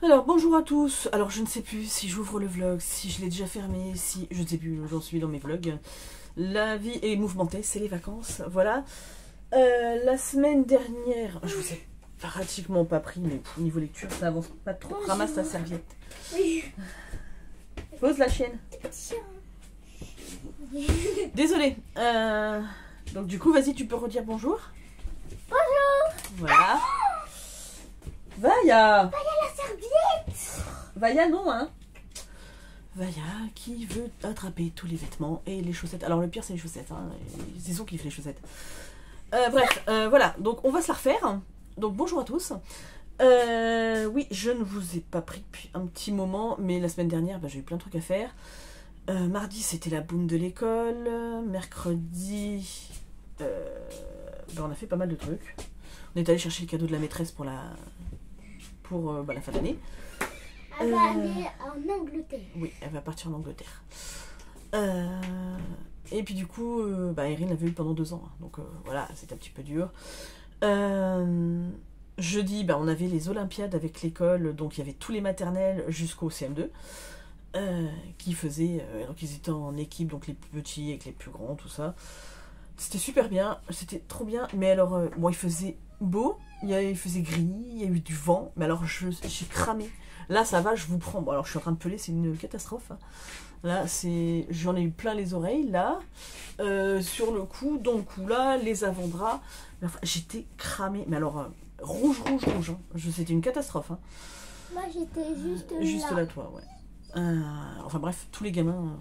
Alors bonjour à tous, alors je ne sais plus si j'ouvre le vlog, si je l'ai déjà fermé, si je ne sais plus, j'en suis dans mes vlogs. La vie est mouvementée, c'est les vacances, voilà. La semaine dernière, je vous ai pratiquement pas pris, mais au niveau lecture ça avance pas trop. Ramasse ta serviette. Oui. Pose la chienne. Désolée. Donc du coup, vas-y, tu peux redire bonjour. Bonjour. Voilà. Vaya. Vaya la serviette. Vaya non, hein. Vaya qui veut attraper tous les vêtements et les chaussettes. Alors le pire c'est les chaussettes, hein. C'est son qui fait les chaussettes. Bref, voilà, donc on va se la refaire. Donc bonjour à tous. Oui, je ne vous ai pas pris depuis un petit moment, mais la semaine dernière, j'ai eu plein de trucs à faire. Mardi, c'était la boum de l'école. Mercredi, on a fait pas mal de trucs. On est allé chercher le cadeau de la maîtresse pour la fin d'année. Elle va aller en Angleterre. Oui, elle va partir en Angleterre. Et puis du coup, Erin l'avait eu pendant 2 ans. Hein, donc voilà, c'était un petit peu dur. Jeudi, on avait les Olympiades avec l'école. Donc il y avait tous les maternelles jusqu'au CM2. Qui faisaient... donc ils étaient en équipe, donc les plus petits avec les plus grands, tout ça. C'était super bien, c'était trop bien. Mais alors, il faisait beau, il faisait gris, il y a eu du vent. Mais alors, j'ai cramé. Là, ça va, je vous prends. Bon, alors, je suis en train de peler, c'est une catastrophe. Là, j'en ai eu plein les oreilles, là. Sur le cou, dans le cou, là, les avant-bras. Enfin, j'étais cramée. Mais alors, rouge. Hein. C'était une catastrophe. Hein. Moi, j'étais juste là. Juste là, toi, ouais. Enfin bref, tous les gamins,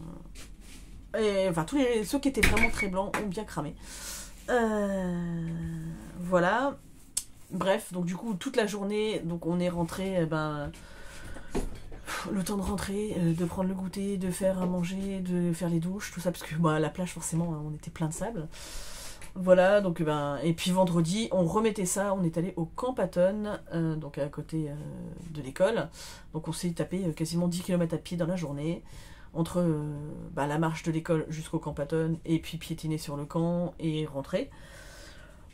ceux qui étaient vraiment très blancs ont bien cramé. Voilà. Bref, donc du coup toute la journée, donc on est rentré, le temps de rentrer, de prendre le goûter, de faire à manger, de faire les douches, tout ça, parce que à la plage forcément on était plein de sable. Voilà, donc et puis vendredi, on remettait ça, on est allé au Camp Patton, donc à côté de l'école. Donc on s'est tapé quasiment 10 km à pied dans la journée, entre la marche de l'école jusqu'au Camp Patton, et puis piétiner sur le camp et rentrer.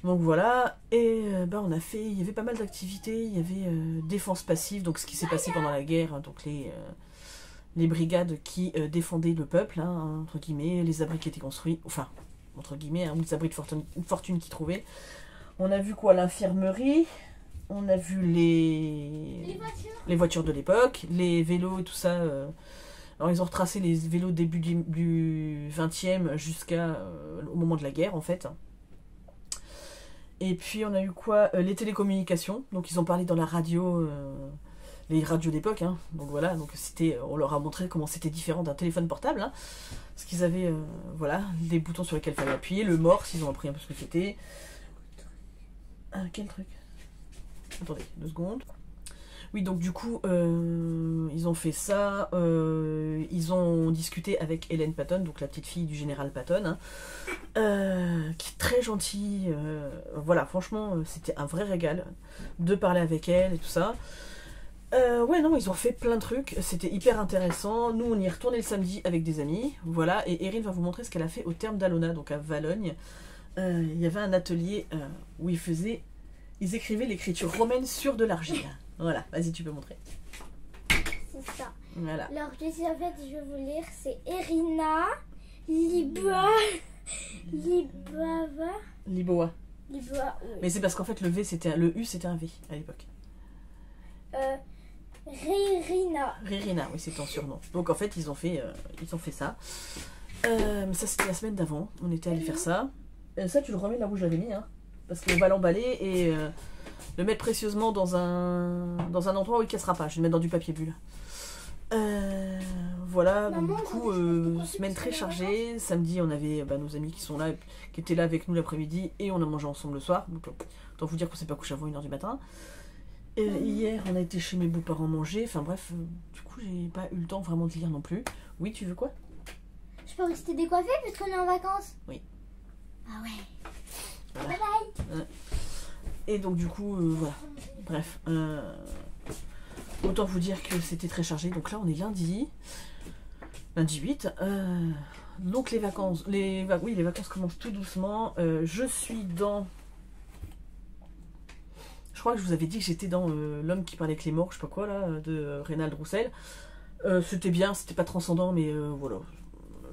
Donc voilà, et on a fait, il y avait pas mal d'activités, il y avait défense passive, donc ce qui s'est passé pendant la guerre, donc les brigades qui défendaient le peuple, hein, entre guillemets, les abris qui étaient construits, enfin... entre guillemets, ou des abris de fortune qu'ils trouvaient. On a vu quoi? L'infirmerie, on a vu les voitures de l'époque, les vélos et tout ça. Alors ils ont retracé les vélos début du 20e jusqu'à au moment de la guerre en fait. Et puis on a eu quoi? Les télécommunications, donc ils ont parlé dans la radio... les radios d'époque, hein. Donc voilà, donc on leur a montré comment c'était différent d'un téléphone portable, hein. Parce qu'ils avaient, des boutons sur lesquels il fallait appuyer, le morse, ils ont appris un peu ce que c'était. Quel truc? Attendez, 2 secondes. Oui, donc du coup, ils ont fait ça, ils ont discuté avec Hélène Patton, donc la petite fille du général Patton, hein, qui est très gentille, voilà, franchement, c'était un vrai régal de parler avec elle et tout ça. Ouais, non, ils ont fait plein de trucs, c'était hyper intéressant. Nous, on y est retourné le samedi avec des amis, voilà, et Erin va vous montrer ce qu'elle a fait au terme d'Alona, donc à Valogne. Il y avait un atelier où ils écrivaient l'écriture romaine sur de l'argile. Voilà, vas-y, tu peux montrer. C'est ça. Voilà. Alors, je vais vous lire, c'est Erina Liboa. Liboa. Oui. Mais c'est parce qu'en fait, le U, c'était un V à l'époque. Ririna, oui, c'est ton surnom. Donc en fait, ils ont fait ça. Ça, c'était la semaine d'avant. On était allé faire ça. Ça, tu le remets là où j'avais mis, hein, parce qu'on va l'emballer et le mettre précieusement dans un endroit où il ne cassera pas. Je vais le mettre dans du papier bulle. Voilà, donc du coup, semaine très chargée. Samedi, on avait nos amis qui étaient là avec nous l'après-midi et on a mangé ensemble le soir. Donc, autant vous dire qu'on s'est pas couché avant 1h du matin. Hier, on a été chez mes beaux-parents manger. Enfin bref, du coup, j'ai pas eu le temps vraiment de lire non plus. Oui, tu veux quoi? Je peux rester décoiffée puisqu'on est en vacances. Oui. Ah ouais. Voilà. Bye bye. Et donc du coup, voilà. Bref. Autant vous dire que c'était très chargé. Donc là, on est lundi 8. Donc les vacances, les vacances commencent tout doucement. Je suis dans... Je crois que je vous avais dit que j'étais dans L'homme qui parlait avec les morts, je sais pas quoi là, de Reynald Roussel. C'était bien, c'était pas transcendant, mais voilà,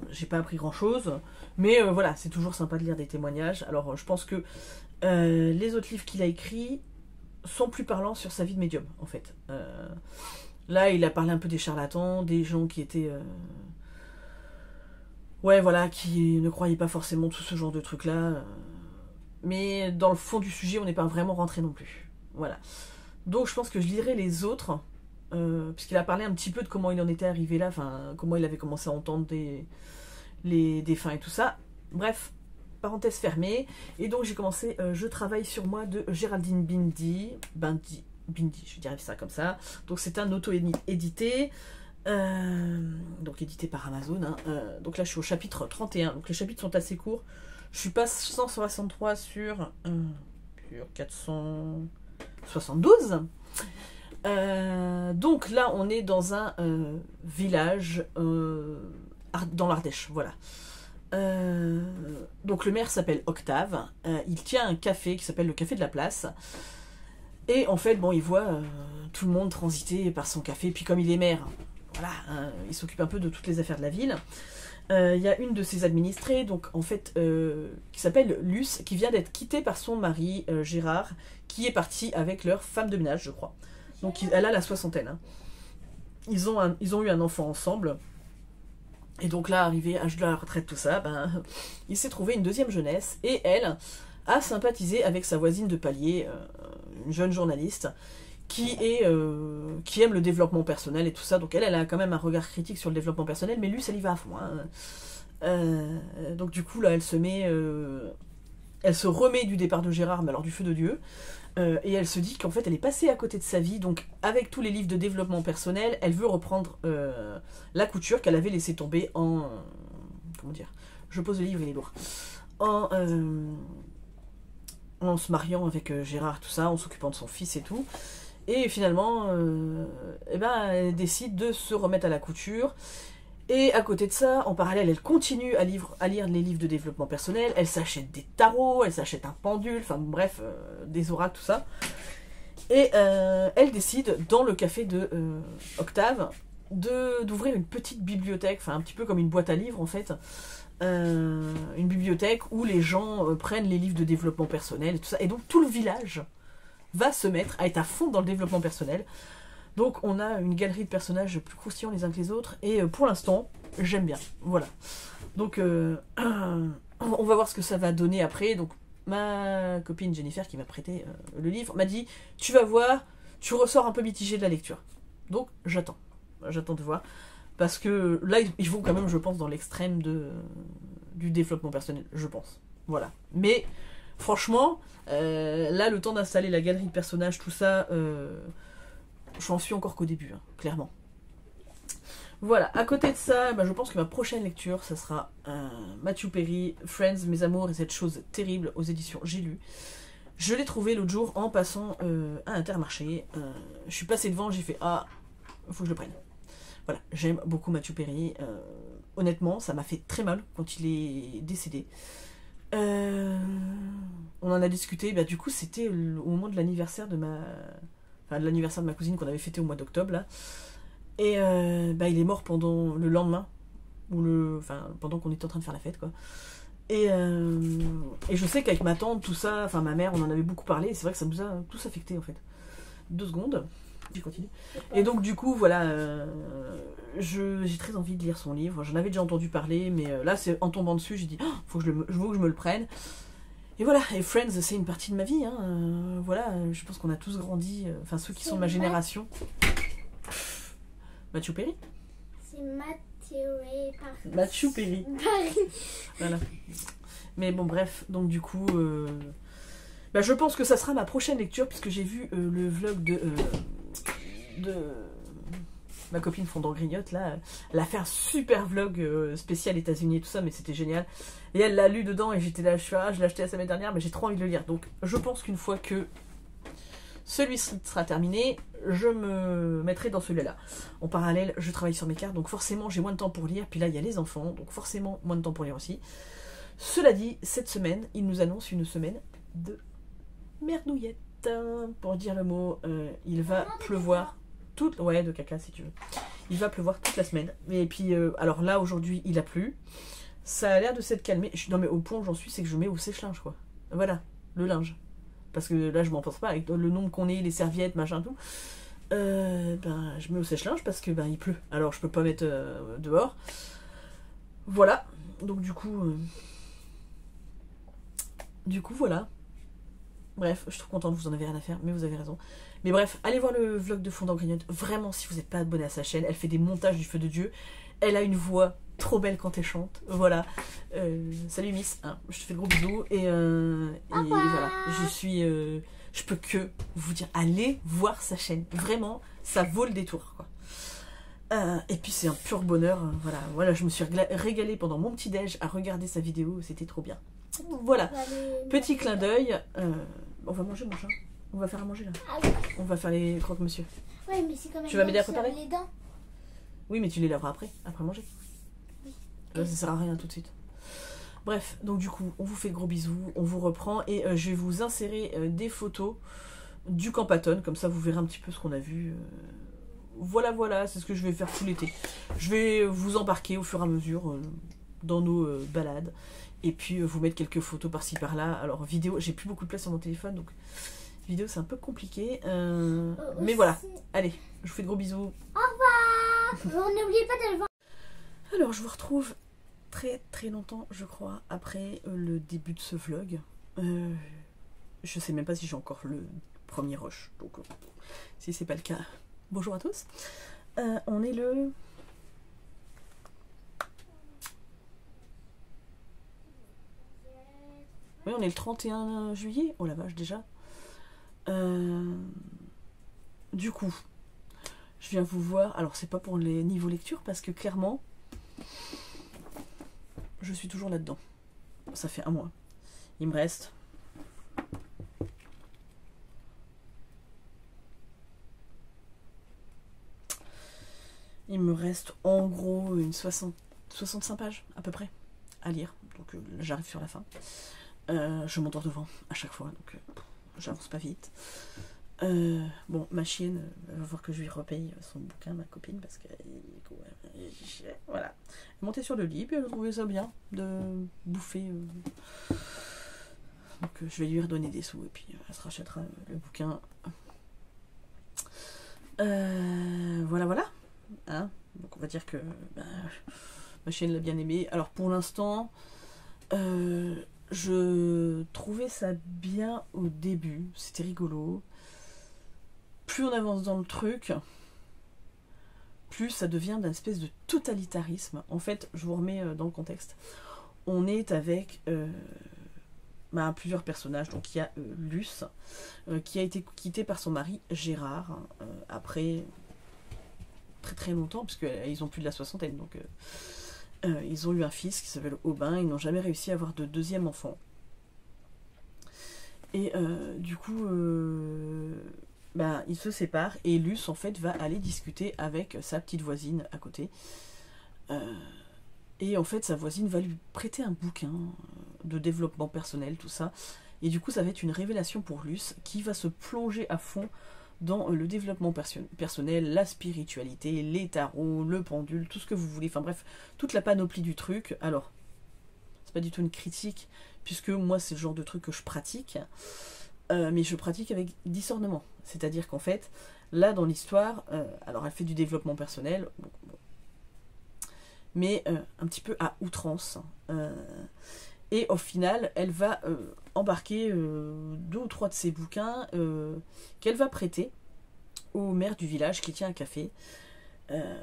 j'ai pas appris grand chose. Mais voilà, c'est toujours sympa de lire des témoignages. Alors je pense que les autres livres qu'il a écrits sont plus parlants sur sa vie de médium, en fait. Là, il a parlé un peu des charlatans, des gens qui étaient... ouais, voilà, qui ne croyaient pas forcément tout ce genre de trucs-là. Mais dans le fond du sujet, on n'est pas vraiment rentré non plus. Voilà. Donc je pense que je lirai les autres, puisqu'il a parlé un petit peu de comment il en était arrivé là, enfin, comment il avait commencé à entendre les défunts et tout ça. Bref, parenthèse fermée. Et donc j'ai commencé Je travaille sur moi de Géraldine Bindi, je dirais ça comme ça. Donc c'est un auto-édité, donc édité par Amazon. Hein. Donc là je suis au chapitre 31, donc les chapitres sont assez courts. Je suis pas 163 sur 472. Donc là on est dans un village dans l'Ardèche, voilà. Donc le maire s'appelle Octave, il tient un café qui s'appelle le Café de la Place, et en fait bon il voit tout le monde transiter par son café, puis comme il est maire, voilà, il s'occupe un peu de toutes les affaires de la ville. Il y a une de ses administrées, donc en fait qui s'appelle Luce, qui vient d'être quittée par son mari Gérard, qui est parti avec leur femme de ménage, je crois. Donc elle a la soixantaine, hein. Ils ont eu un enfant ensemble. Et donc là, arrivé à l'âge de la retraite, tout ça, ben, il s'est trouvé une deuxième jeunesse, et elle a sympathisé avec sa voisine de palier, une jeune journaliste, qui aime le développement personnel et tout ça. Donc elle a quand même un regard critique sur le développement personnel, mais lui, ça y va à fond. Hein. Donc du coup, là, elle se remet du départ de Gérard, mais alors du feu de Dieu. Et elle se dit qu'en fait elle est passée à côté de sa vie, donc avec tous les livres de développement personnel, elle veut reprendre la couture qu'elle avait laissée tomber en... comment dire, je pose le livre, il est lourd. En se mariant avec Gérard, tout ça, en s'occupant de son fils et tout. Et finalement, eh ben, elle décide de se remettre à la couture. Et à côté de ça, en parallèle, elle continue à lire les livres de développement personnel, elle s'achète des tarots, elle s'achète un pendule, enfin bref, des oracles, tout ça. Et elle décide, dans le café de Octave, d'ouvrir une petite bibliothèque, enfin un petit peu comme une boîte à livres en fait. Une bibliothèque où les gens prennent les livres de développement personnel et tout ça. Et donc tout le village va se mettre à être à fond dans le développement personnel. Donc on a une galerie de personnages plus croustillants les uns que les autres, et pour l'instant, j'aime bien, voilà. Donc on va voir ce que ça va donner après. Donc ma copine Jennifer, qui m'a prêté le livre, m'a dit, tu vas voir, tu ressors un peu mitigé de la lecture. Donc j'attends de voir, parce que là, ils vont quand même, je pense, dans l'extrême du développement personnel, je pense, voilà. Mais franchement, là, le temps d'installer la galerie de personnages, tout ça... j'en suis encore qu'au début, hein, clairement. Voilà, à côté de ça, bah, je pense que ma prochaine lecture, ça sera Matthew Perry, Friends, Mes amours et cette chose terrible, aux éditions J'ai lu. Je l'ai trouvé l'autre jour en passant à Intermarché. Je suis passée devant, j'ai fait « Ah, il faut que je le prenne ». Voilà, j'aime beaucoup Matthew Perry. Honnêtement, ça m'a fait très mal quand il est décédé. On en a discuté, bah, du coup c'était au moment de l'anniversaire de ma cousine qu'on avait fêté au mois d'octobre là. Et bah, il est mort pendant le lendemain, pendant qu'on était en train de faire la fête quoi. Et je sais qu'avec ma tante, tout ça, enfin ma mère, on en avait beaucoup parlé, et c'est vrai que ça nous a tous affectés en fait. 2 secondes, je continue. Et donc du coup voilà, j'ai très envie de lire son livre. J'en avais déjà entendu parler, mais là c'est en tombant dessus, j'ai dit oh, faut que je me le prenne. Et voilà, et Friends, c'est une partie de ma vie, hein. Voilà, je pense qu'on a tous grandi, enfin ceux qui sont de ma génération. Matthew Perry. C'est Matthew Perry. Voilà. Mais bon, bref, donc du coup, bah, je pense que ça sera ma prochaine lecture, puisque j'ai vu le vlog de ma copine Fondant Grignotte, là. Elle a fait un super vlog spécial États-Unis et tout ça, mais c'était génial. Et elle l'a lu dedans, et j'étais là, je l'ai acheté la semaine dernière, mais j'ai trop envie de le lire. Donc je pense qu'une fois que celui-ci sera terminé, je me mettrai dans celui-là. En parallèle, je travaille sur mes cartes, donc forcément j'ai moins de temps pour lire. Puis là, il y a les enfants, donc forcément moins de temps pour lire aussi. Cela dit, cette semaine, il nous annonce une semaine de merdouillette. pour dire le mot, il va pleuvoir toute... Ouais, de caca si tu veux. Il va pleuvoir toute la semaine. Et puis, alors là, aujourd'hui, il a plu. Ça a l'air de s'être calmé. Non, mais au point où j'en suis, c'est que je mets au sèche-linge, quoi. Voilà, le linge. Parce que là, je m'en pense pas. Avec le nombre qu'on est, les serviettes, machin, tout. Ben, je mets au sèche-linge parce que ben, il pleut. Alors, je peux pas mettre dehors. Voilà. Donc, du coup, voilà. Bref, je suis trop contente, vous en avez rien à faire, mais vous avez raison. Mais bref, allez voir le vlog de Fondant Grignote. Vraiment, si vous n'êtes pas abonné à sa chaîne, elle fait des montages du feu de Dieu. Elle a une voix trop belle quand elle chante. Voilà. Salut Miss, hein, je te fais de gros bisous. Et voilà, je peux que vous dire, allez voir sa chaîne. Vraiment, ça vaut le détour, quoi. Et puis c'est un pur bonheur. Voilà, je me suis régalée pendant mon petit déj à regarder sa vidéo. C'était trop bien. Voilà, petit clin d'œil. On va manger, mon chat. On va faire à manger là. Ah oui. On va faire les croque-monsieur. Ouais, mais c'est quand même. Tu vas m'aider à préparer les dents. Oui, mais tu les laveras après manger. Oui. Là, ça sert à rien tout de suite. Bref, donc du coup, on vous fait de gros bisous, on vous reprend et je vais vous insérer des photos du Campatone, comme ça vous verrez un petit peu ce qu'on a vu. Voilà, c'est ce que je vais faire tout l'été. Je vais vous embarquer au fur et à mesure dans nos balades. Et puis vous mettre quelques photos par-ci par-là. Alors vidéo, j'ai plus beaucoup de place sur mon téléphone, donc vidéo c'est un peu compliqué. Mais voilà, allez, je vous fais de gros bisous. Au revoir. N'oubliez pas d'aller voir. Alors je vous retrouve très très longtemps, je crois, après le début de ce vlog. Je sais même pas si j'ai encore le premier rush. Donc si c'est pas le cas, bonjour à tous. On est le... Oui, on est le 31 juillet. Oh la vache, déjà. Du coup, je viens vous voir. Alors, c'est pas pour les niveaux lecture, parce que clairement, je suis toujours là-dedans. Ça fait un mois. Il me reste... Il me reste en gros une 65 pages, à peu près, à lire. Donc, j'arrive sur la fin. Je m'endors devant à chaque fois, donc j'avance pas vite. Bon, ma chienne va voir que je lui repaye son bouquin, ma copine, parce que voilà. Elle est montée sur le lit, puis elle a trouvé ça bien de bouffer. Donc je vais lui redonner des sous et puis elle se rachètera le bouquin. Voilà. Hein, donc on va dire que ma chienne l'a bien aimé. Alors pour l'instant, je trouvais ça bien au début, c'était rigolo. Plus on avance dans le truc, plus ça devient d'une espèce de totalitarisme. En fait, je vous remets dans le contexte. On est avec plusieurs personnages. Donc il y a Luce, qui a été quittée par son mari Gérard, après très très longtemps, parce qu'ils ont plus de la soixantaine, donc... ils ont eu un fils qui s'appelle Aubin, ils n'ont jamais réussi à avoir de deuxième enfant. Et du coup, ils se séparent et Luce en fait va aller discuter avec sa petite voisine à côté. Et en fait, sa voisine va lui prêter un bouquin de développement personnel, tout ça. Et du coup, ça va être une révélation pour Luce qui va se plonger à fond dans le développement personnel, la spiritualité, les tarots, le pendule, tout ce que vous voulez. Enfin bref, toute la panoplie du truc. Alors, c'est pas du tout une critique, puisque moi, c'est le genre de truc que je pratique. Mais je pratique avec discernement. C'est-à-dire qu'en fait, là, dans l'histoire, alors elle fait du développement personnel, mais un petit peu à outrance. Et au final, elle va embarquer 2 ou 3 de ses bouquins qu'elle va prêter au maire du village qui tient un café.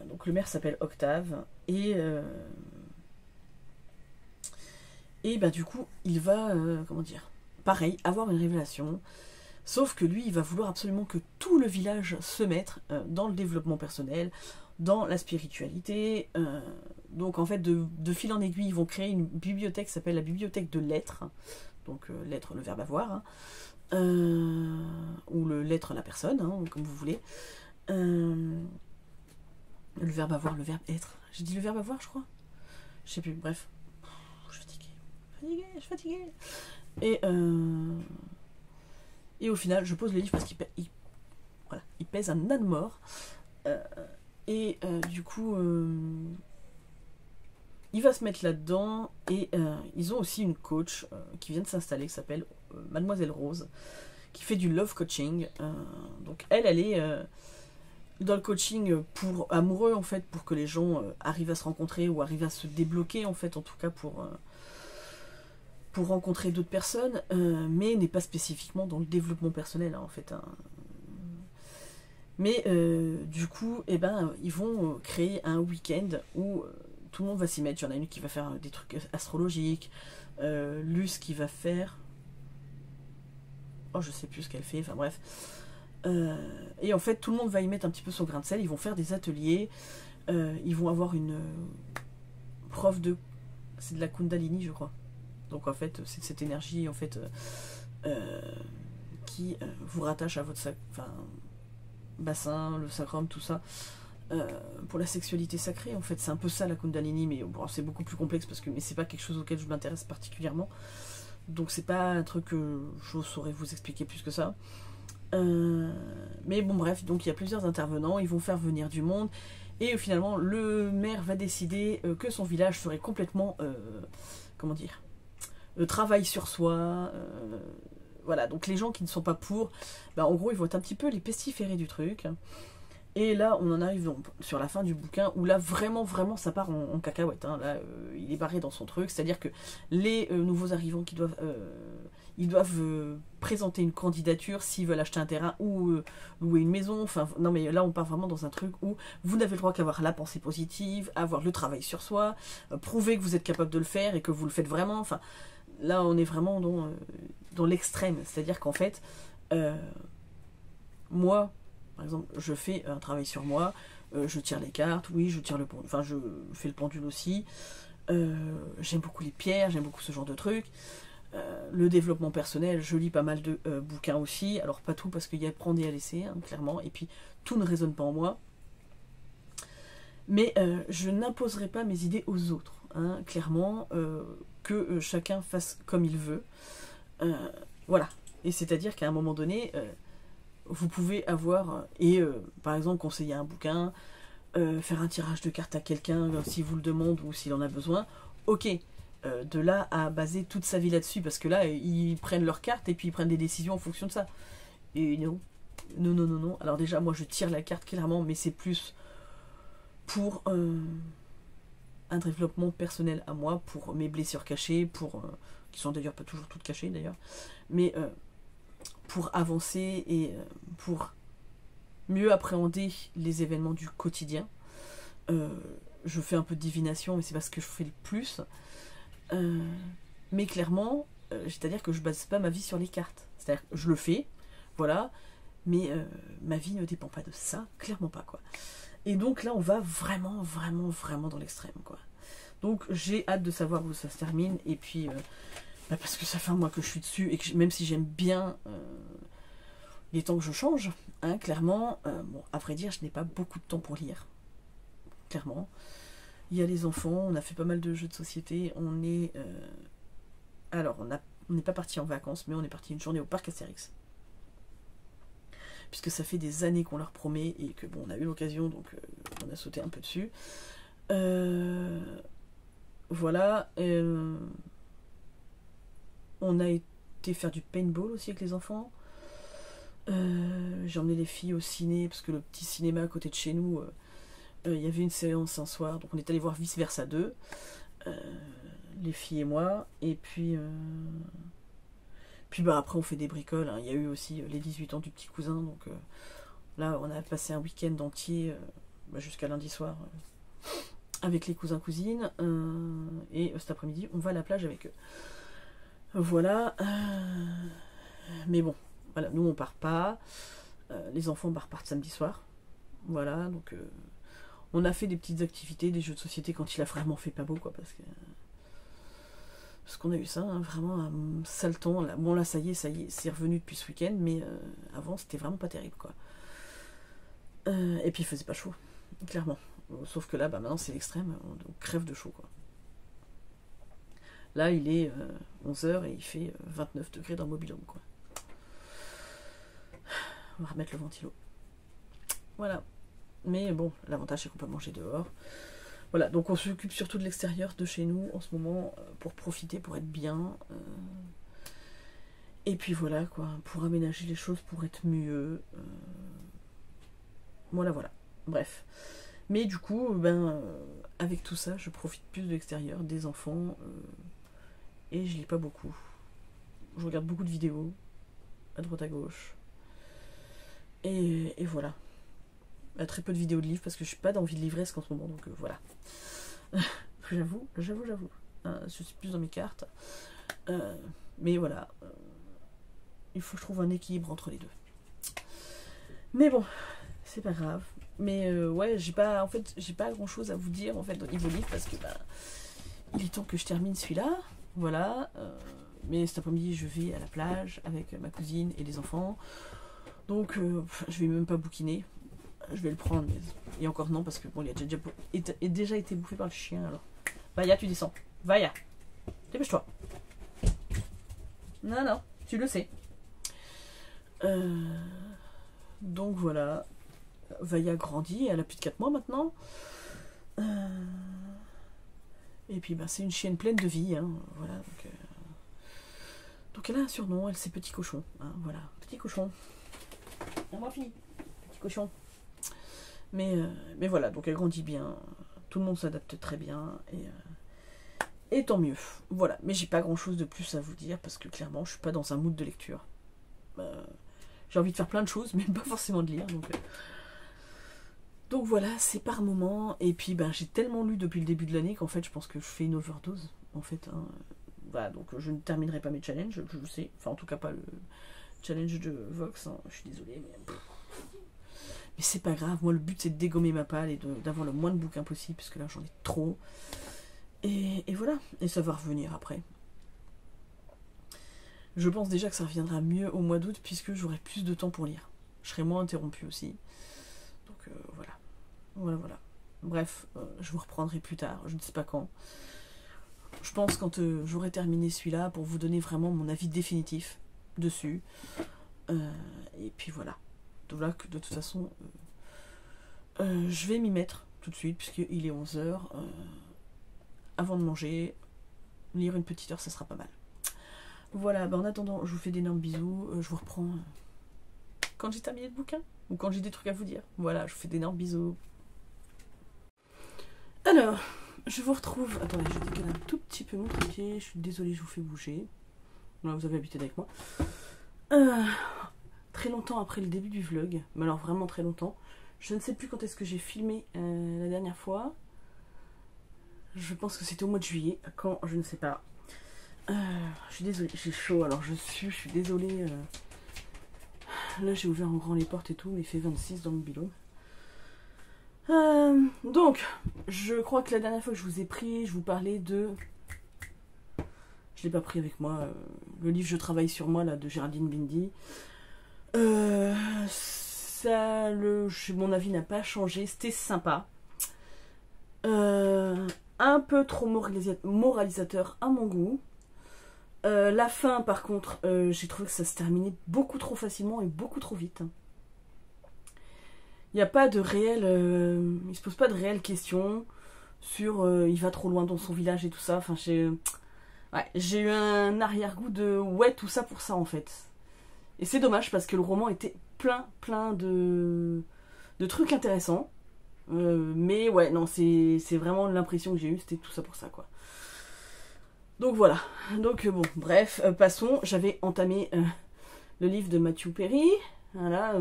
Donc le maire s'appelle Octave. Et du coup, il va, pareil, avoir une révélation. Sauf que lui, il va vouloir absolument que tout le village se mette dans le développement personnel, dans la spiritualité. Donc en fait, de fil en aiguille, ils vont créer une bibliothèque qui s'appelle la bibliothèque de lettres. Donc lettres, le verbe avoir, ou le lettre, la personne, comme vous voulez. Le verbe avoir, le verbe être. J'ai dit le verbe avoir, je crois. Je sais plus, bref. Je suis fatiguée. Et Et au final, je pose le livre parce voilà, il pèse un âne mort. Du coup, il va se mettre là-dedans. Et ils ont aussi une coach qui vient de s'installer, qui s'appelle Mademoiselle Rose, qui fait du love coaching. Donc elle est dans le coaching pour amoureux, en fait, pour que les gens arrivent à se rencontrer ou arrivent à se débloquer, en fait, en tout cas pour rencontrer d'autres personnes, mais n'est pas spécifiquement dans le développement personnel, hein, en fait. Hein. Mais du coup, eh ben, ils vont créer un week-end où tout le monde va s'y mettre. Il y en a une qui va faire des trucs astrologiques, Luce qui va faire... Oh, je sais plus ce qu'elle fait, enfin bref. Et en fait, tout le monde va y mettre un petit peu son grain de sel. Ils vont faire des ateliers. Ils vont avoir une prof de... C'est de la Kundalini, je crois. Donc en fait, c'est cette énergie en fait qui vous rattache à votre bassin, le sacrum, tout ça. Pour la sexualité sacrée, en fait, c'est un peu ça la Kundalini, mais bon, c'est beaucoup plus complexe mais c'est pas quelque chose auquel je m'intéresse particulièrement. Donc c'est pas un truc que je saurais vous expliquer plus que ça. Mais bon bref, donc il y a plusieurs intervenants, ils vont faire venir du monde et finalement le maire va décider que son village serait complètement comment dire, travail sur soi, voilà, donc les gens qui ne sont pas pour, bah, en gros ils vont être un petit peu les pestiférés du truc. Et là on en arrive donc sur la fin du bouquin où là vraiment ça part en cacahuète, hein. Là il est barré dans son truc, c'est à dire que les nouveaux arrivants qui doivent ils doivent présenter une candidature s'ils veulent acheter un terrain ou louer une maison. Enfin, non mais là on part vraiment dans un truc où vous n'avez le droit qu'avoir la pensée positive, avoir le travail sur soi, prouver que vous êtes capable de le faire et que vous le faites vraiment. Enfin, là on est vraiment dans l'extrême, c'est-à-dire qu'en fait, moi, par exemple, je fais un travail sur moi, je tire les cartes, oui, je tire le pendule, enfin je fais le pendule aussi. J'aime beaucoup les pierres, j'aime beaucoup ce genre de trucs. Le développement personnel, je lis pas mal de bouquins aussi, alors pas tout parce qu'il y a à prendre et à laisser, hein, clairement, et puis tout ne résonne pas en moi. Mais je n'imposerai pas mes idées aux autres, hein, clairement, que chacun fasse comme il veut. Voilà, et c'est-à-dire qu'à un moment donné, vous pouvez avoir, par exemple conseiller un bouquin, faire un tirage de cartes à quelqu'un s'il vous le demande ou s'il en a besoin, ok. De là à baser toute sa vie là-dessus, parce que là ils prennent leurs cartes et puis ils prennent des décisions en fonction de ça. Et non. Alors déjà moi je tire la carte clairement, mais c'est plus pour un développement personnel à moi, pour mes blessures cachées, qui sont d'ailleurs pas toujours toutes cachées d'ailleurs, mais pour avancer et pour mieux appréhender les événements du quotidien. Je fais un peu de divination, mais c'est pas ce que je fais le plus. Mais clairement, c'est-à-dire que je base pas ma vie sur les cartes. C'est-à-dire que je le fais, voilà, mais ma vie ne dépend pas de ça, clairement pas, quoi. Et donc là, on va vraiment dans l'extrême, quoi. Donc j'ai hâte de savoir où ça se termine, et puis, parce que ça fait un mois que je suis dessus, et que même si j'aime bien, il est temps que je change, hein, clairement. Bon, à vrai dire, je n'ai pas beaucoup de temps pour lire, clairement. Il y a les enfants, on a fait pas mal de jeux de société, on est... alors, on n'est pas parti en vacances, mais on est parti une journée au parc Astérix. Puisque ça fait des années qu'on leur promet, et que bon, on a eu l'occasion, donc on a sauté un peu dessus. Voilà. On a été faire du paintball aussi avec les enfants. J'ai emmené les filles au ciné, parce que le petit cinéma à côté de chez nous... il y avait une séance un soir, donc on est allé voir Vice Versa 2, les filles et moi, et puis bah après on fait des bricoles, hein. Il y a eu aussi les 18 ans du petit cousin, donc là on a passé un week-end entier, jusqu'à lundi soir, avec les cousins-cousines, et cet après-midi on va à la plage avec eux. Voilà, mais bon, voilà, nous on part pas, les enfants repartent samedi soir, voilà, donc... on a fait des petites activités, des jeux de société quand il a vraiment fait pas beau, quoi, parce qu'on a eu ça, hein, vraiment un sale temps. Là. Bon là ça y est, c'est revenu depuis ce week-end, mais avant c'était vraiment pas terrible, quoi. Et puis il faisait pas chaud, clairement. Sauf que là, maintenant c'est l'extrême, on crève de chaud, quoi. Là il est 11h et il fait 29 degrés dans le mobil-home, quoi. on va remettre le ventilo. Voilà. Mais bon, l'avantage c'est qu'on peut manger dehors. Voilà, donc on s'occupe surtout de l'extérieur de chez nous en ce moment pour profiter, pour être bien. Et puis voilà quoi, pour aménager les choses, pour être mieux. Voilà, voilà. Bref. Mais du coup, avec tout ça, je profite plus de l'extérieur, des enfants. Et je lis pas beaucoup. Je regarde beaucoup de vidéos, à droite à gauche. Et voilà. Très peu de vidéos de livres parce que je suis pas d'envie de livresque en ce moment, donc voilà. j'avoue. Je suis plus dans mes cartes. Mais voilà. Il faut que je trouve un équilibre entre les deux. Mais bon, c'est pas grave. Mais ouais, j'ai pas grand chose à vous dire en fait au niveau livre parce que il est temps que je termine celui-là. Voilà. Mais cet après-midi, je vais à la plage avec ma cousine et les enfants. Donc, je vais même pas bouquiner. Je vais le prendre, mais... Et encore non, parce que bon, il a déjà été bouffé par le chien, alors. Vaya, tu descends. Vaya. Dépêche-toi. Non, tu le sais. Donc voilà. Vaya grandit, elle a plus de 4 mois maintenant. Et puis c'est une chienne pleine de vie, hein. Voilà, donc elle a un surnom, elle c'est Petit Cochon, hein, voilà, Petit Cochon. Moi fini, Petit Cochon. Mais voilà, donc elle grandit bien, tout le monde s'adapte très bien, et tant mieux. Voilà, mais j'ai pas grand chose de plus à vous dire, parce que clairement je suis pas dans un mood de lecture. J'ai envie de faire plein de choses, mais pas forcément de lire, donc voilà, c'est par moment. Et puis j'ai tellement lu depuis le début de l'année qu'en fait je pense que je fais une overdose en fait, hein. Voilà, donc je ne terminerai pas mes challenges, je le sais, enfin en tout cas pas le challenge de Vox, hein. Je suis désolée, mais c'est pas grave. Moi le but c'est de dégommer ma palle et d'avoir le moins de bouquins possible, parce que là j'en ai trop, et voilà, et ça va revenir après. Je pense déjà que ça reviendra mieux au mois d'août, puisque j'aurai plus de temps pour lire, je serai moins interrompue aussi. Donc voilà. Bref, je vous reprendrai plus tard, je ne sais pas quand. Je pense quand j'aurai terminé celui-là, pour vous donner vraiment mon avis définitif dessus. Et puis voilà. Donc là, de toute façon, je vais m'y mettre tout de suite, puisqu'il est 11h. Avant de manger, lire une petite heure, ça sera pas mal. Voilà, en attendant, je vous fais d'énormes bisous. Je vous reprends quand j'ai terminé le bouquin, ou quand j'ai des trucs à vous dire. Voilà, je vous fais d'énormes bisous. Alors, je vous retrouve... Attendez, je décale un tout petit peu mon trépied. Je suis désolée, je vous fais bouger. Voilà, vous avez l'habitude avec moi. Très longtemps après le début du vlog, mais alors vraiment très longtemps. Je ne sais plus quand est-ce que j'ai filmé la dernière fois. Je pense que c'était au mois de juillet. Quand, je ne sais pas. Je suis désolée, j'ai chaud, alors je suis désolée. Là j'ai ouvert en grand les portes et tout, mais il fait 26 dans le bilot. Donc, je crois que la dernière fois que je vous ai pris, je vous parlais de... Je l'ai pas pris avec moi, le livre Je travaille sur moi, là, de Géraldine Bindi. Mon avis n'a pas changé, c'était sympa. Un peu trop moralisateur à mon goût. La fin, par contre, j'ai trouvé que ça se terminait beaucoup trop facilement et beaucoup trop vite. Il n'y a pas de réel... il se pose pas de réelles questions sur il va trop loin dans son village et tout ça. Enfin, j'ai eu un arrière-goût de ouais, tout ça pour ça en fait. Et c'est dommage parce que le roman était plein de trucs intéressants. Mais ouais, non, c'est vraiment l'impression que j'ai eue, c'était tout ça pour ça, quoi. Donc voilà. Donc bon, bref, passons. J'avais entamé le livre de Matthew Perry. Voilà,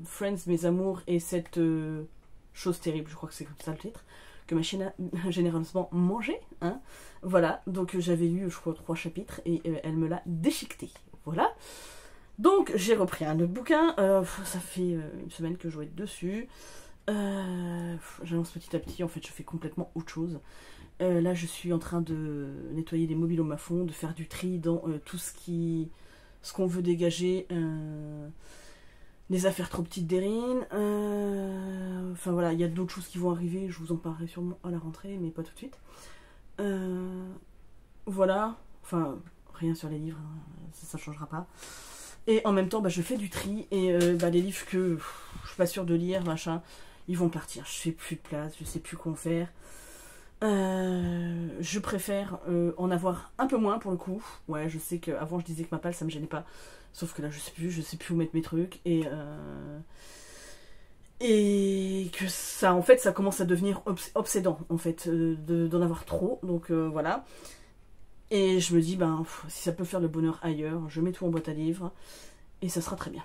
Friends, mes amours et cette chose terrible, je crois que c'est comme ça le titre, que ma chienne a généreusement mangé, hein. Voilà, donc j'avais lu, je crois, 3 chapitres et elle me l'a déchiqueté. Voilà. Donc j'ai repris un autre bouquin. Ça fait une semaine que je dois être dessus. J'avance petit à petit, en fait, je fais complètement autre chose. Là, je suis en train de nettoyer des mobiles au mafond, de faire du tri dans tout ce qu'on veut dégager. Les affaires trop petites d'Erin. Enfin voilà, il y a d'autres choses qui vont arriver. Je vous en parlerai sûrement à la rentrée, mais pas tout de suite. Voilà. Enfin, rien sur les livres, hein, ça changera pas. Et en même temps, bah, je fais du tri. Et bah, les livres que je suis pas sûre de lire, machin, ils vont partir. Je n'ai plus de place, je sais plus quoi en faire. Je préfère en avoir un peu moins pour le coup. Ouais, je sais qu'avant je disais que ma palle ça me gênait pas. Sauf que là je sais plus où mettre mes trucs. Et que ça, en fait, ça commence à devenir obsédant, en fait, d'en avoir trop. Donc voilà. Et je me dis, ben, si ça peut faire le bonheur ailleurs, je mets tout en boîte à livres. Et ça sera très bien.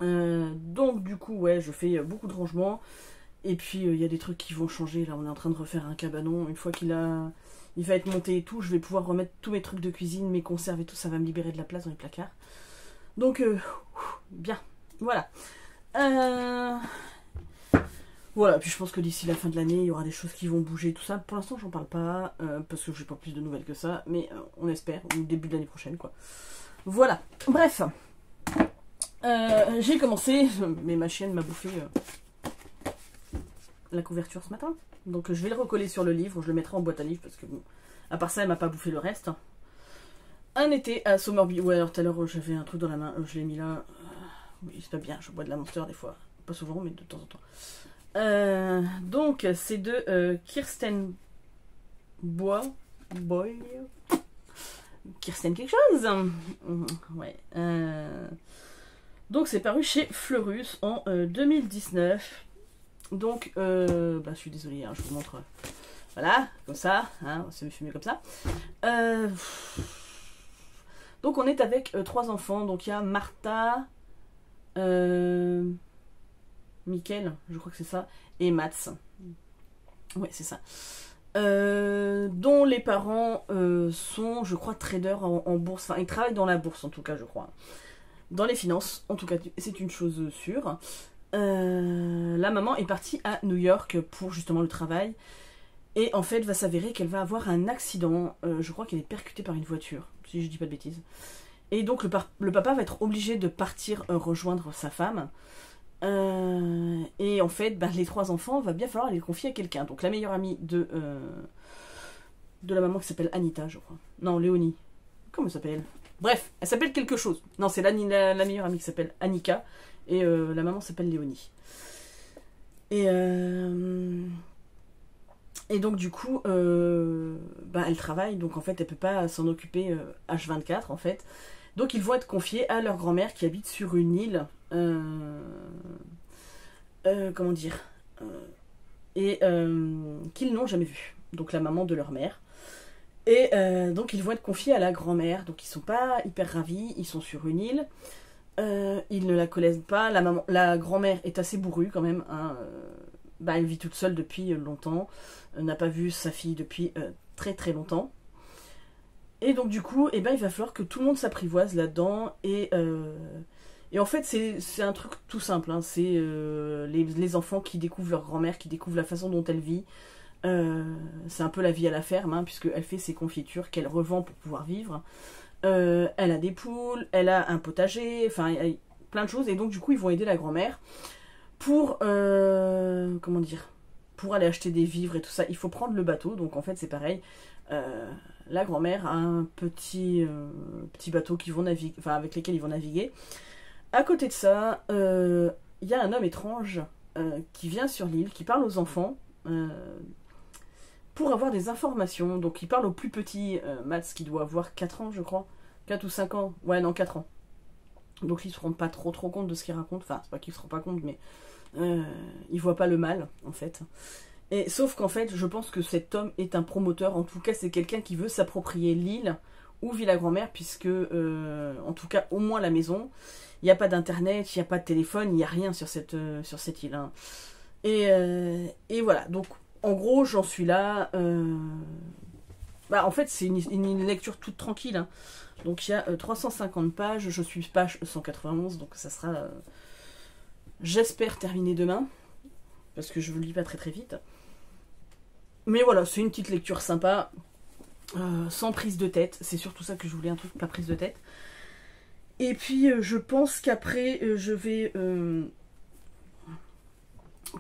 Donc du coup, ouais, je fais beaucoup de rangements. Et puis il y a des trucs qui vont changer. Là, on est en train de refaire un cabanon. Une fois il va être monté et tout, je vais pouvoir remettre tous mes trucs de cuisine, mes conserves et tout. Ça va me libérer de la place dans les placards. Donc, bien. Voilà. Voilà, puis je pense que d'ici la fin de l'année, il y aura des choses qui vont bouger, tout ça. Pour l'instant, j'en parle pas, parce que j'ai pas plus de nouvelles que ça, mais on espère, au début de l'année prochaine, quoi. Voilà. Bref. J'ai commencé, mais ma chienne m'a bouffé la couverture ce matin. Donc je vais le recoller sur le livre, je le mettrai en boîte à livres, parce que bon, à part ça, elle m'a pas bouffé le reste. Un été à Somerby. Ouais, alors tout à l'heure, j'avais un truc dans la main, je l'ai mis là. Oui, c'est pas bien, je bois de la Monster des fois. Pas souvent, mais de temps en temps. Donc, c'est de Kirsten Boy. Kirsten quelque chose. Ouais. Donc, c'est paru chez Fleurus en 2019. Donc, je suis désolée, hein, je vous montre. Voilà, comme ça. Hein, c'est mieux comme ça. Donc, on est avec 3 enfants. Donc, il y a Martha... Mickaël, je crois que c'est ça, et Mats. Ouais, c'est ça. Dont les parents sont, je crois, traders en bourse. Enfin, ils travaillent dans la bourse, en tout cas, je crois. Dans les finances, en tout cas, c'est une chose sûre. La maman est partie à New York pour justement le travail. Et en fait, va s'avérer qu'elle va avoir un accident. Je crois qu'elle est percutée par une voiture, si je dis pas de bêtises. Et donc le papa va être obligé de partir rejoindre sa femme. Et en fait, les 3 enfants, va bien falloir les confier à quelqu'un. Donc la meilleure amie de la maman qui s'appelle Anita, je crois. Non, Léonie. Comment elle s'appelle? Bref, elle s'appelle quelque chose. Non, c'est la meilleure amie qui s'appelle Annika. Et la maman s'appelle Léonie. Et donc du coup, elle travaille. Donc en fait, elle peut pas s'en occuper H24 en fait. Donc ils vont être confiés à leur grand-mère qui habite sur une île. Comment dire et qu'ils n'ont jamais vue. Donc la maman de leur mère. Et donc ils vont être confiés à la grand-mère. Donc ils sont pas hyper ravis. Ils sont sur une île. Ils ne la connaissent pas. La grand-mère est assez bourrue quand même. Hein. Elle vit toute seule depuis longtemps. N'a pas vu sa fille depuis très très longtemps. Et donc du coup, il va falloir que tout le monde s'apprivoise là-dedans. Et en fait, c'est un truc tout simple. Hein. C'est les enfants qui découvrent leur grand-mère, qui découvrent la façon dont elle vit. C'est un peu la vie à la ferme, hein, puisqu'elle fait ses confitures qu'elle revend pour pouvoir vivre. Elle a des poules, elle a un potager, enfin, il y a plein de choses. Et donc du coup, ils vont aider la grand-mère pour, comment dire, pour aller acheter des vivres et tout ça. Il faut prendre le bateau, donc en fait, c'est pareil. La grand-mère a un petit bateau qui vont naviguer, enfin, avec lesquels ils vont naviguer. À côté de ça, il y a un homme étrange qui vient sur l'île, qui parle aux enfants pour avoir des informations. Donc il parle au plus petit, Mats, qui doit avoir 4 ans, je crois. 4 ou 5 ans. Ouais, non, 4 ans. Donc ils se rendent pas trop compte de ce qu'il raconte. Enfin, c'est pas qu'ils se rendent pas compte, mais ils voient pas le mal, en fait. Et sauf qu'en fait, je pense que cet homme est un promoteur. En tout cas, c'est quelqu'un qui veut s'approprier l'île où vit la grand-mère, puisque, en tout cas, au moins la maison, il n'y a pas d'internet, il n'y a pas de téléphone, il n'y a rien sur cette île. Hein. Et voilà, donc en gros, j'en suis là. En fait, c'est une lecture toute tranquille. Hein. Donc il y a 350 pages, je suis page 191, donc ça sera, j'espère, terminé demain, parce que je ne lis pas très très vite. Mais voilà, c'est une petite lecture sympa, sans prise de tête. C'est surtout ça que je voulais, un truc pas prise de tête. Et puis je pense qu'après je vais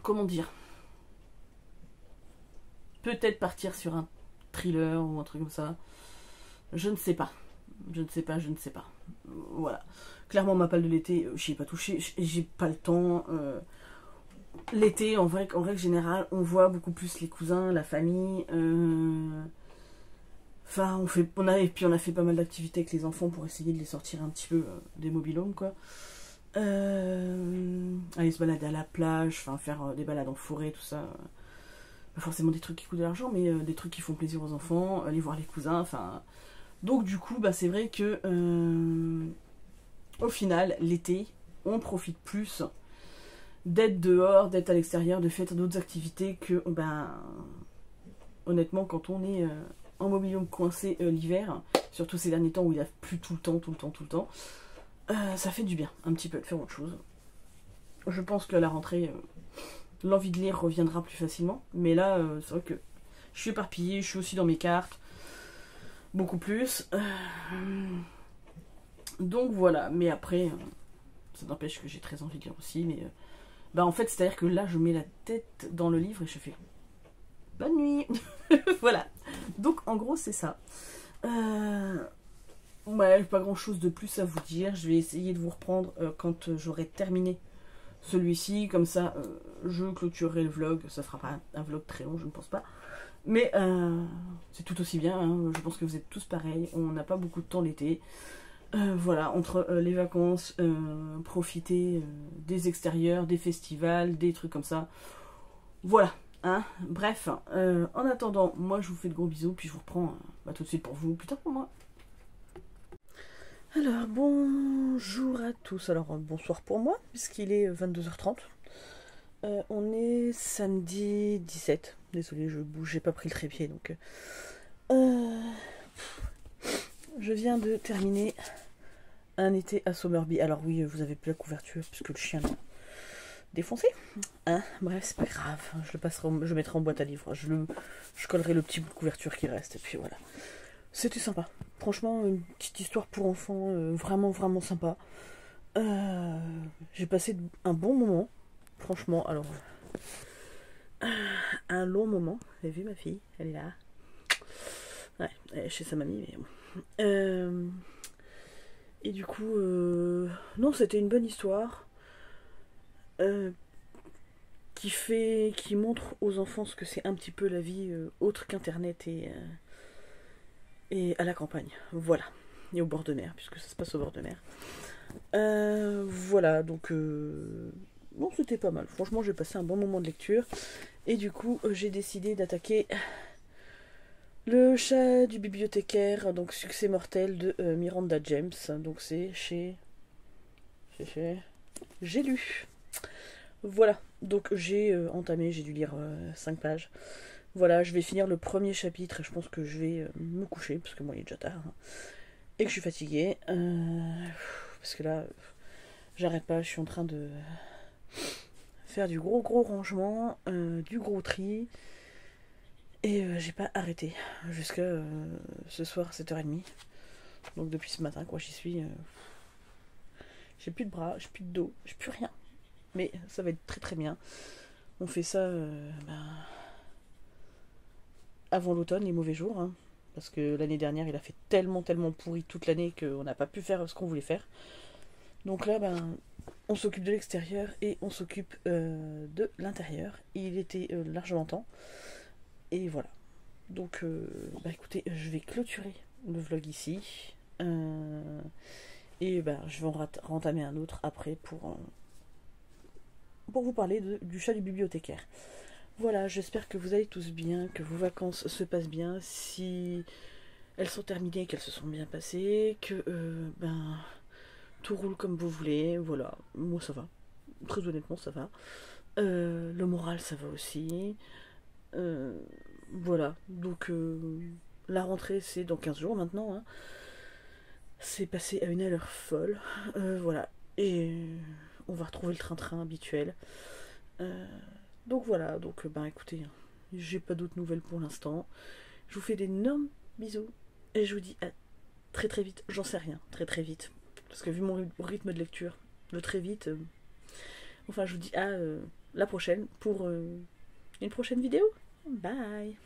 comment dire, peut-être partir sur un thriller ou un truc comme ça. Je ne sais pas. Je ne sais pas, je ne sais pas. Voilà. Clairement, ma palle de l'été, j'y ai pas touché. J'ai pas le temps. L'été, en règle générale, on voit beaucoup plus les cousins, la famille. Enfin, on a fait pas mal d'activités avec les enfants pour essayer de les sortir un petit peu des mobil-homes, quoi. Aller se balader à la plage, enfin faire des balades en forêt, tout ça. Pas forcément des trucs qui coûtent de l'argent, mais des trucs qui font plaisir aux enfants, aller voir les cousins, enfin. Donc du coup, bah, c'est vrai que au final, l'été, on profite plus d'être dehors, d'être à l'extérieur, de faire d'autres activités que, ben, honnêtement, quand on est en mobil-home coincé l'hiver, surtout ces derniers temps où il a plu tout le temps, ça fait du bien, un petit peu, de faire autre chose. Je pense qu'à la rentrée, l'envie de lire reviendra plus facilement, mais là, c'est vrai que je suis éparpillée, je suis aussi dans mes cartes, beaucoup plus. Donc voilà, mais après, ça n'empêche que j'ai très envie de lire aussi, mais bah en fait, c'est-à-dire que là, je mets la tête dans le livre et je fais bonne nuit. Voilà. Donc en gros, c'est ça. Ouais, pas grand-chose de plus à vous dire. Je vais essayer de vous reprendre quand j'aurai terminé celui-ci. Comme ça, je clôturerai le vlog. Ça fera pas un vlog très long, je ne pense pas. Mais c'est tout aussi bien. Hein. Je pense que vous êtes tous pareils. On n'a pas beaucoup de temps l'été. Voilà, entre les vacances, profiter des extérieurs, des festivals, des trucs comme ça. Voilà, hein. Bref, en attendant, moi je vous fais de gros bisous, puis je vous reprends tout de suite pour vous, plus tard pour moi. Alors, bonjour à tous. Alors, bonsoir pour moi, puisqu'il est 22h30. On est samedi 17. Désolée, je bouge, j'ai pas pris le trépied, donc... je viens de terminer un été à Somerby. Alors oui, vous avez plus la couverture puisque le chien l'a défoncé. Hein, bref, c'est pas grave. Je le mettrai en boîte à livres. Je collerai le petit bout de couverture qui reste. Et puis voilà. C'était sympa. Franchement, une petite histoire pour enfants. Vraiment, vraiment sympa. J'ai passé un bon moment. Franchement, alors... un long moment. Vous avez vu ma fille? Elle est là. Ouais, elle est chez sa mamie, mais bon. Et du coup, non, c'était une bonne histoire qui montre aux enfants ce que c'est un petit peu la vie autre qu'Internet et à la campagne. Voilà, et au bord de mer, puisque ça se passe au bord de mer. Voilà, donc non, c'était pas mal. Franchement, j'ai passé un bon moment de lecture. Et du coup, j'ai décidé d'attaquer Le chat du bibliothécaire, donc Succès mortel de Miranda James. Donc c'est chez... J'ai lu. Voilà, donc j'ai entamé, j'ai dû lire 5 pages. Voilà, je vais finir le premier chapitre et je pense que je vais me coucher, parce que moi il est déjà tard. Hein, et que je suis fatiguée. Parce que là, j'arrête pas, je suis en train de faire du gros rangement, du gros tri. Et j'ai pas arrêté jusqu'à ce soir 7h30. Donc depuis ce matin, quoi, j'y suis. J'ai plus de bras, j'ai plus de dos, j'ai plus rien. Mais ça va être très très bien. On fait ça avant l'automne, les mauvais jours. Hein, parce que l'année dernière, il a fait tellement pourri toute l'année qu'on n'a pas pu faire ce qu'on voulait faire. Donc là, on s'occupe de l'extérieur et on s'occupe de l'intérieur. Il était largement temps. Et voilà. Donc, écoutez, je vais clôturer le vlog ici. Et je vais en rentamer un autre après pour vous parler du chat du bibliothécaire. Voilà, j'espère que vous allez tous bien, que vos vacances se passent bien. Si elles sont terminées, qu'elles se sont bien passées, que tout roule comme vous voulez. Voilà, moi ça va. Très honnêtement, ça va. Le moral, ça va aussi. Voilà, donc la rentrée c'est dans 15 jours maintenant. Hein. C'est passé à une allure folle. Voilà, et on va retrouver le train-train habituel. Donc voilà, donc écoutez, j'ai pas d'autres nouvelles pour l'instant. Je vous fais d'énormes bisous et je vous dis à très très vite. J'en sais rien, très très vite. Parce que vu mon rythme de lecture, de très vite. Enfin, je vous dis à la prochaine pour une prochaine vidéo. Bye!